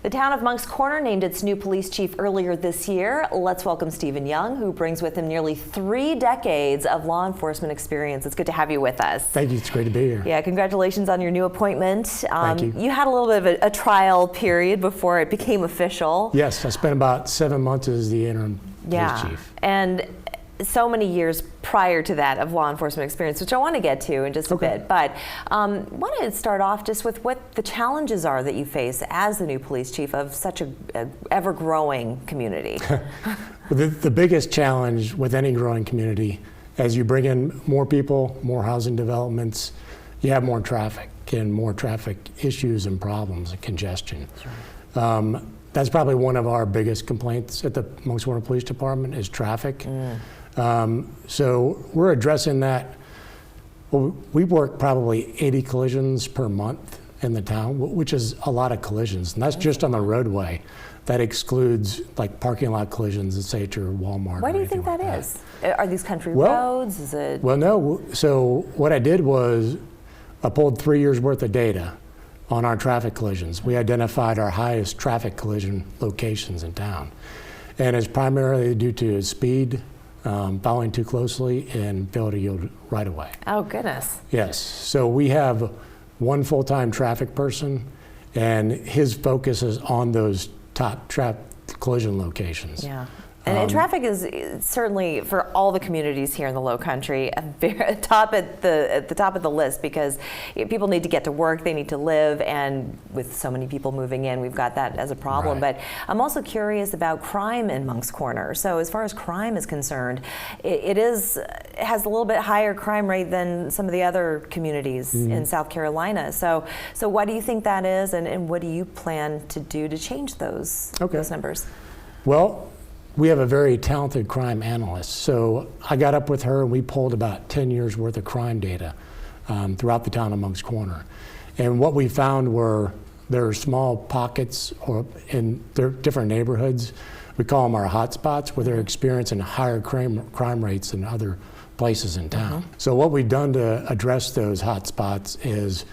The town of Moncks Corner named its new police chief earlier this year. Let's welcome Stephen Young, who brings with him nearly 3 decades of law enforcement experience. It's good to have you with us. Thank you. It's great to be here. Yeah, congratulations on your new appointment. Thank you. You had a little bit of a trial period before it became official. Yes, I spent about 7 months as the interim police chief. And so many years prior to that of law enforcement experience, which I want to get to in just a bit. But wanted to start off just with what the challenges are that you face as the new police chief of such a ever-growing community. The biggest challenge with any growing community, as you bring in more people, more housing developments, you have more traffic and more traffic issues and problems and congestion. Sure. That's probably one of our biggest complaints at the Moncks Corner Police Department is traffic. So we're addressing that. Well, we work probably 80 collisions per month in the town, which is a lot of collisions, and that's just on the roadway. That excludes like parking lot collisions, let's say at your Walmart. Why do you think that is? Are these country roads? Is it? Well, no. So what I did was I pulled 3 years worth of data on our traffic collisions. We identified our highest traffic collision locations in town. And it's primarily due to speed, following too closely, and failure to yield right away. Oh, goodness. Yes. So we have one full-time traffic person, and his focus is on those top collision locations. Yeah. And traffic is certainly, for all the communities here in the Low Country, at the top of the list, because people need to get to work, they need to live, and with so many people moving in, we've got that as a problem. Right. But I'm also curious about crime in Moncks Corner. So as far as crime is concerned, it has a little bit higher crime rate than some of the other communities in South Carolina. So why do you think that is, and what do you plan to do to change those numbers? Well, we have a very talented crime analyst. So I got up with her and we pulled about 10 years worth of crime data throughout the town of Moncks Corner. And what we found were there are small pockets or in their different neighborhoods. We call them our hot spots, where they're experiencing higher crime rates than other places in town. So what we've done to address those hot spots is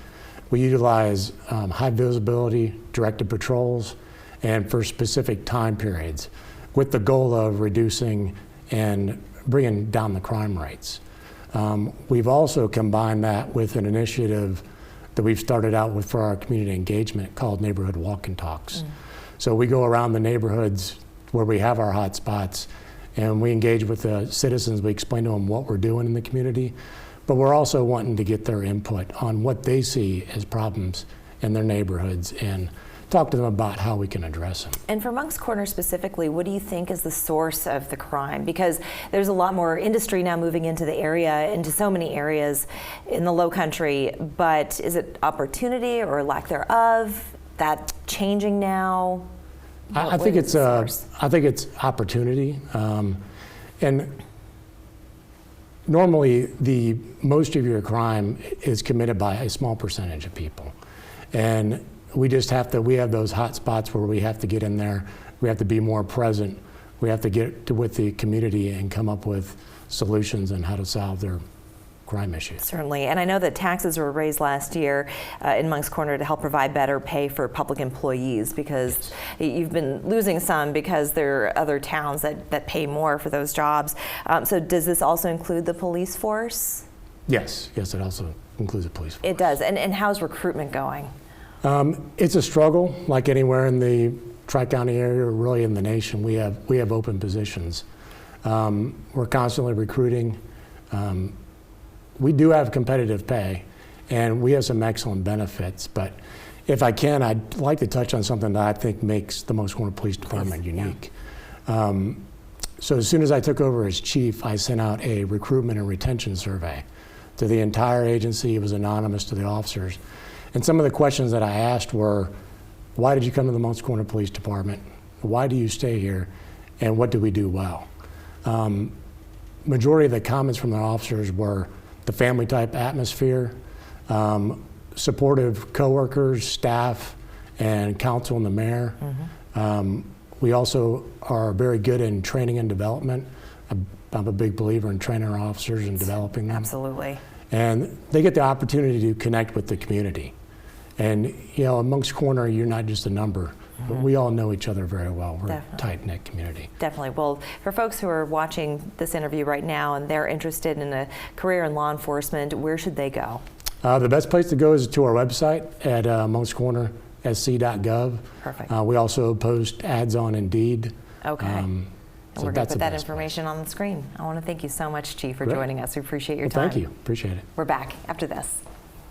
we utilize high visibility directed patrols and for specific time periods, with the goal of reducing and bringing down the crime rates. We've also combined that with an initiative that we've started out with for our community engagement called Neighborhood Walk and Talks. So we go around the neighborhoods where we have our hot spots and we engage with the citizens. We explain to them what we're doing in the community, but we're also wanting to get their input on what they see as problems in their neighborhoods and talk to them about how we can address them. And for Moncks Corner specifically, what do you think is the source of the crime? Because there's a lot more industry now moving into the area, into so many areas in the Low Country, but is it opportunity or lack thereof that changing now? I think it's opportunity. And normally most of your crime is committed by a small percentage of people. And we just we have those hot spots where we have to get in there, we have to be more present, we have to get with the community and come up with solutions on how to solve their crime issues. Certainly, and I know that taxes were raised last year in Moncks Corner to help provide better pay for public employees, because you've been losing some because there are other towns that pay more for those jobs. So does this also include the police force? Yes, it also includes the police force. It does, and how's recruitment going? It's a struggle, like anywhere in the Tri-County area, or really in the nation. We have open positions. We're constantly recruiting. We do have competitive pay, and we have some excellent benefits. But if I can, I'd like to touch on something that I think makes the Moncks Corner Police Department unique. So as soon as I took over as chief, I sent out a recruitment and retention survey to the entire agency. It was anonymous to the officers. And some of the questions that I asked were, why did you come to the Moncks Corner Police Department? Why do you stay here? And what do we do well? Majority of the comments from the officers were the family type atmosphere, supportive coworkers, staff, and council and the mayor. We also are very good in training and development. I'm a big believer in training our officers and developing them. Absolutely. And they get the opportunity to connect with the community. And you know, in Moncks Corner, you're not just a number. But we all know each other very well. We're Definitely. a tight-knit community. Definitely. Well, for folks who are watching this interview right now and they're interested in a career in law enforcement, where should they go? The best place to go is to our website at monckscornersc.gov. Perfect. We also post ads on Indeed. Okay. And So we're going to that's put the that best information on the screen. I want to thank you so much, Chief, for Great. joining us. We appreciate your Well, time. thank you. Appreciate it. We're back after this.